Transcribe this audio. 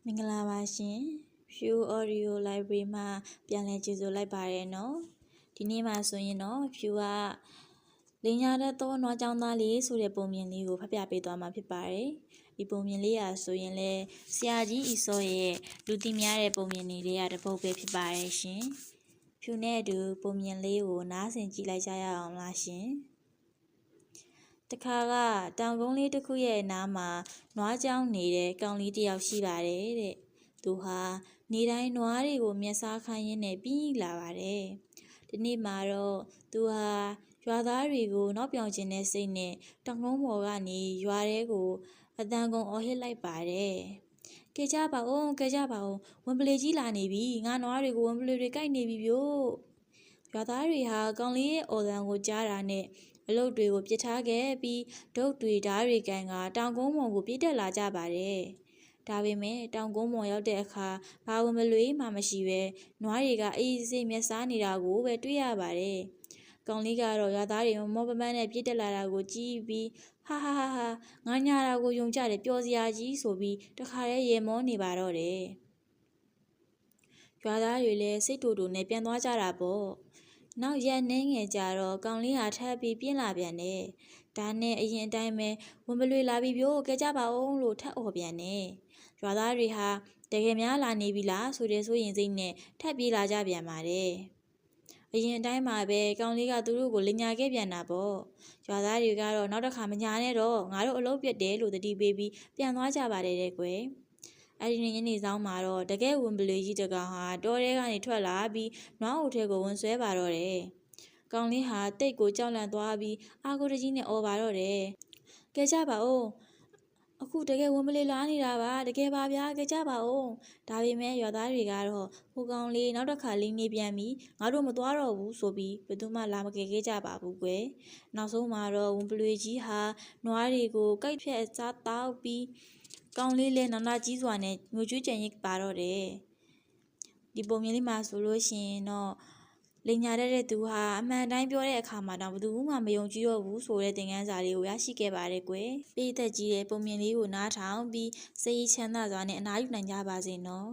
မင်္ဂလာပါရှင် Pure Audio Library မှာပြန်လည်ကြိုဆိုလိုက်ပါရနော်ဒီနေ့မှာဆိုရင်တော့ Pure ကလင်းရတဲ့သောနွားကြောင်းသားလေးဆိုတဲ့ပုံမြင်လေးကိုဖတ်ပြပေးသွားမှာဖြစ်ပါတယ်ဒီပုံမြင်လေးရာဆိုရင်လည်းဆရာကြီးဤစောရဲ့လူသိများတဲ့ပုံမြင်လေးတွေကတစ်ပုဒ်ပဲဖြစ်ပါတယ်ရှင် Pure နဲ့အတူပုံမြင်လေးကိုနားဆင်ကြည့်လိုက်ကြရအောင်လားရှင်တခါကတောင်ကုန်းလေးတစ်ခုရဲ့နားမှာနွားကြောင်းနေတဲ့ကောင်လေးတစ်ယောက်ရှိပါတယ်တဲ့သူဟာနေတိုင်းနွားတွေကိုမျက်စားခိုင်းရင်းနဲ့ပြီးလာပါတယ်ဒီနေ့မှာတော့သူဟာရွာသားတွေကိုနောက်ပြောင်ခြင်းတဲ့စိတ်နဲ့တောင်ကုန်းပေါ်ကနေရွာထဲကိုအတန်ကုန်အော်ဟစ်လိုက်ပါတယ်ကဲကြပါဦးကဲကြပါဦးဝင်ပလေကြီးလာနေပြီငါနွားတွေကိုဝင်ပလေတွေကြိုက်နေပြီဗျို့ရွာသားတွေဟာကောင်လေးရဲ့အော်တန်ကိုကြားတာနဲ့အလုပ်တွေကိုပြစ်ထားခဲ့ပြီးဒုတ်တွေဓားတွေကန်ကတောင်ကုန်းပေါ်ကိုပြေးတက်လာကြပါတယ်။ဒါပေမဲ့တောင်ကုန်းပေါ်ရောက်တဲ့အခါဘာဝင်မလွေမှမရှိပဲနွားတွေကအေးစေးမျက်စားနေတာကိုပဲတွေ့ရပါတယ်။ကောင်လေးကတော့ရွာသားတွေမောပပန်းနဲ့ပြေးတက်လာတာကိုကြည့်ပြီးဟာငါညာတာကိုယုံကြတယ်ပျော်စရာကြီးဆိုပြီးတခါတည်းရေမောနေပါတော့တယ်။ရွာသားတွေလည်းစိတ်တူတူနဲ့ပြန်သွားကြတာပေါ့။နောက်ရက်နှင်းငယ်ကြတော့ကောင်လေးဟာထပ်ပြီးပြင်းလာပြန်တယ်။ဒါနဲ့အရင်အတိုင်းပဲဝင်ပလွေလာပြီးပြို့ကြကြပါဦးလို့ထပ်អော်ပြန်တယ်။ရွာသားတွေဟာတကယ်များလာနေပြီလားဆိုတဲ့ဆိုရင်စိတ်နဲ့ထပ်ပြေးလာကြပြန်ပါတယ်။အရင်အတိုင်းမှာပဲကောင်လေးကသူတို့ကိုလင်ညာခဲ့ပြန်တာပေါ့။ရွာသားတွေကတော့နောက်တစ်ခါမညာနဲ့တော့ငါတို့အလုပ်ပြတ်တယ်လို့တတိပေးပြီးပြန်သွားကြပါတယ်တဲ့ကွယ်။အဲ့ဒီညနေဆောင်မှာတော့တကယ်ဝင်ပလွေကြီးတကောင်ဟာတောထဲကနေထွက်လာပြီးနွားအုပ်ထဲကိုဝင်ဆွဲပါတော့တယ်။ကောင်လေးဟာတိတ်ကိုကြောက်လန့်သွားပြီးအာကိုတကြီးနဲ့អော်ပါတော့တယ်။ကဲကြပါဦးအခုတကယ်ဝင်ပလေလာနေတာပါတကယ်ပါဗျာကြကြပါဦးဒါပေမဲ့ရွာသားတွေကတော့ဟိုကောင်လေးနောက်တစ်ခါလိမ့်နေပြန်ပြီငါတို့မသွားတော့ဘူးဆိုပြီးဘယ်သူမှလာမကယ်ခဲ့ကြပါဘူးကွယ်နောက်ဆုံးမှာတော့ဝင်ပလွေကြီးဟာနွားတွေကိုကြိုက်ဖြက်စားတောက်ပြီးကောင်လေးလည်းနောက်ကြီးစွာနဲ့ငိုကြွေးကြံရစ်ပါတော့တယ်ဒီပုံမြင်လေးမှာဆိုလို့ရှိရင်တော့လင်ညာတဲ့သူဟာအမှန်တိုင်းပြောတဲ့အခါမှာတော့ဘယ်သူမှမယုံကြည်တော့ဘူးဆိုတဲ့သင်ခန်းစာလေးကိုရရှိခဲ့ပါတယ်ကွယ်ပိသက်ကြီးတဲ့ပုံမြင်လေးကိုနားထောင်ပြီးစိတ်ချမ်းသာစွာနဲ့အနားယူနိုင်ကြပါစေနော်